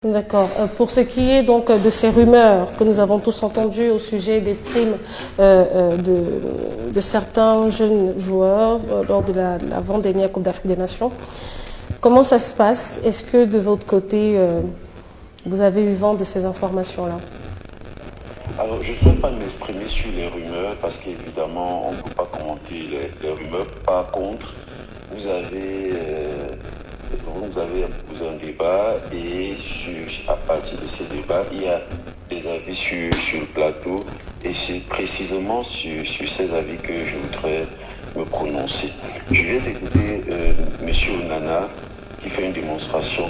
D'accord. Pour ce qui est donc de ces rumeurs que nous avons tous entendues au sujet des primes de certains jeunes joueurs lors de l'avant-dernière Coupe d'Afrique des Nations, comment ça se passe? Est-ce que de votre côté, vous avez eu vent de ces informations-là? Alors, je ne souhaite pas m'exprimer sur les rumeurs parce qu'évidemment, on ne peut pas commenter les rumeurs. Par contre, vous avez posé un débat et à partir de ces débats, il y a des avis sur le plateau et c'est précisément sur ces avis que je voudrais me prononcer. Je viens d'écouter M. Onana qui fait une démonstration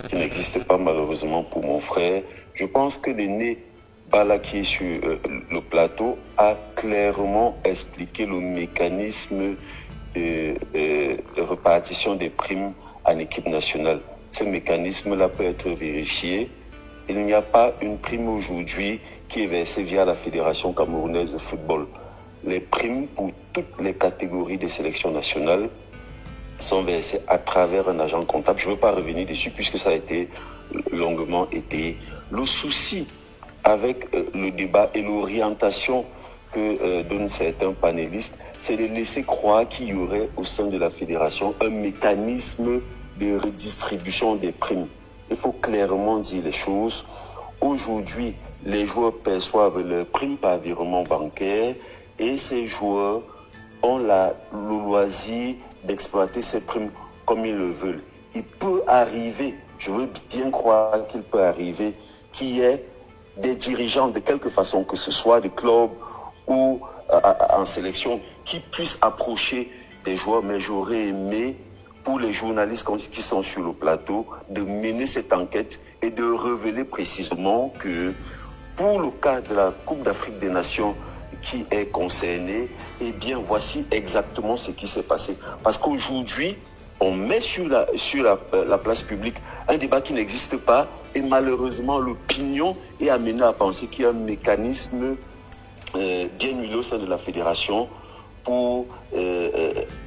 qui n'existe pas malheureusement pour mon frère. Je pense que l'aîné Bala qui est sur le plateau a clairement expliqué le mécanisme de répartition des primes en équipe nationale. Ce mécanisme-là peut être vérifié. Il n'y a pas une prime aujourd'hui qui est versée via la Fédération camerounaise de football. Les primes pour toutes les catégories des sélections nationales sont versées à travers un agent comptable. Je ne veux pas revenir dessus puisque ça a été longuement étayé. Le souci avec le débat et l'orientation que donnent certains panélistes, c'est de laisser croire qu'il y aurait au sein de la fédération un mécanisme de redistribution des primes. Il faut clairement dire les choses. Aujourd'hui, les joueurs perçoivent leurs primes par virement bancaire et ces joueurs ont le loisir d'exploiter ces primes comme ils le veulent. Il peut arriver, je veux bien croire qu'il peut arriver, qu'il y ait des dirigeants de quelque façon que ce soit, des clubs ou en sélection, qui puissent approcher des joueurs. Mais j'aurais aimé, pour les journalistes qui sont sur le plateau, de mener cette enquête et de révéler précisément que pour le cas de la Coupe d'Afrique des Nations qui est concernée, eh bien voici exactement ce qui s'est passé. Parce qu'aujourd'hui, on met sur la place publique un débat qui n'existe pas et malheureusement l'opinion est amenée à penser qu'il y a un mécanisme bien huilé au sein de la fédération pour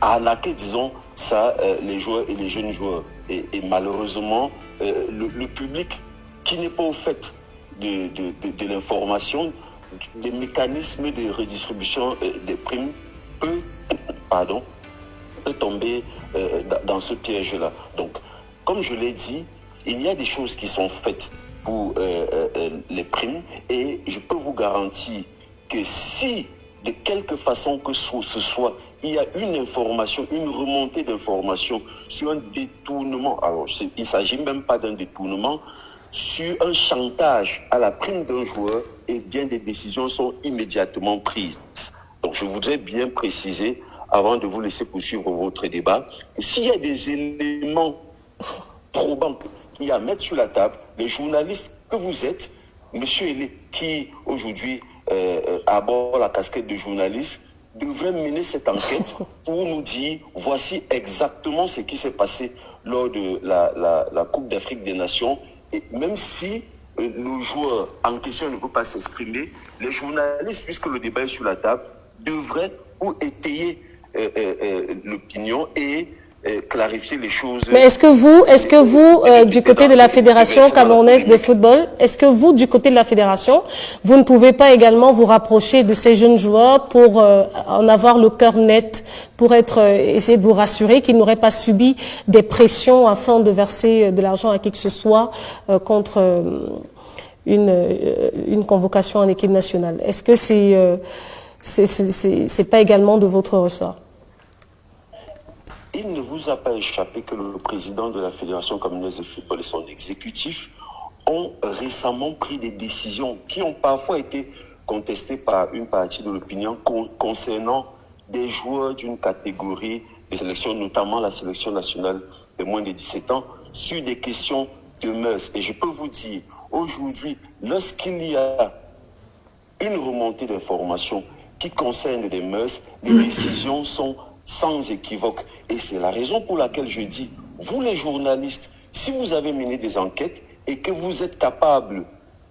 arnaquer, disons, ça, les joueurs et les jeunes joueurs. Et malheureusement, le public qui n'est pas au fait de l'information, des mécanismes de redistribution des primes peut tomber dans ce piège-là. Donc, comme je l'ai dit, il y a des choses qui sont faites pour les primes et je peux vous garantir que si, de quelque façon que ce soit, il y a une information, une remontée d'informations sur un détournement, alors il ne s'agit même pas d'un détournement, sur un chantage à la prime d'un joueur, et bien des décisions sont immédiatement prises. Donc je voudrais bien préciser, avant de vous laisser poursuivre votre débat, que s'il y a des éléments probants qu'il y a à mettre sur la table, les journalistes que vous êtes, monsieur Elé, qui aujourd'hui aborde la casquette de journaliste, devrait mener cette enquête pour nous dire voici exactement ce qui s'est passé lors de la Coupe d'Afrique des Nations. Et même si le joueur en question ne peut pas s'exprimer, les journalistes, puisque le débat est sur la table, devraient ou étayer l'opinion et clarifier les choses. Mais est-ce que vous, du côté de la Fédération camerounaise de football, est-ce que vous, du côté de la Fédération, vous ne pouvez pas également vous rapprocher de ces jeunes joueurs pour en avoir le cœur net, pour essayer de vous rassurer qu'ils n'auraient pas subi des pressions afin de verser de l'argent à qui que ce soit contre une convocation en équipe nationale? Est-ce que c'est pas également de votre ressort? Il ne vous a pas échappé que le président de la Fédération camerounaise de football et son exécutif ont récemment pris des décisions qui ont parfois été contestées par une partie de l'opinion concernant des joueurs d'une catégorie de sélection, notamment la sélection nationale de moins de 17 ans, sur des questions de mœurs. Et je peux vous dire, aujourd'hui, lorsqu'il y a une remontée d'informations qui concerne les mœurs, les décisions sont sans équivoque. Et c'est la raison pour laquelle je dis, vous les journalistes, si vous avez mené des enquêtes et que vous êtes capables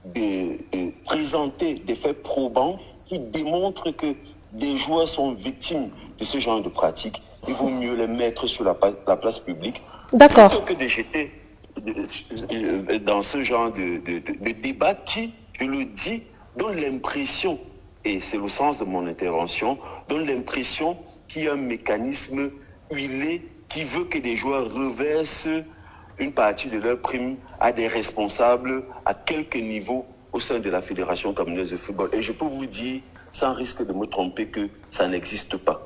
de présenter des faits probants qui démontrent que des joueurs sont victimes de ce genre de pratiques, il vaut mieux les mettre sur la place publique. D'accord. Plutôt que de jeter dans ce genre de débat qui, je le dis, donne l'impression, et c'est le sens de mon intervention, donne l'impression qu'il y a un mécanisme huilé qui veut que des joueurs reversent une partie de leur prime à des responsables à quelque niveau au sein de la Fédération camerounaise de football. Et je peux vous dire, sans risque de me tromper, que ça n'existe pas.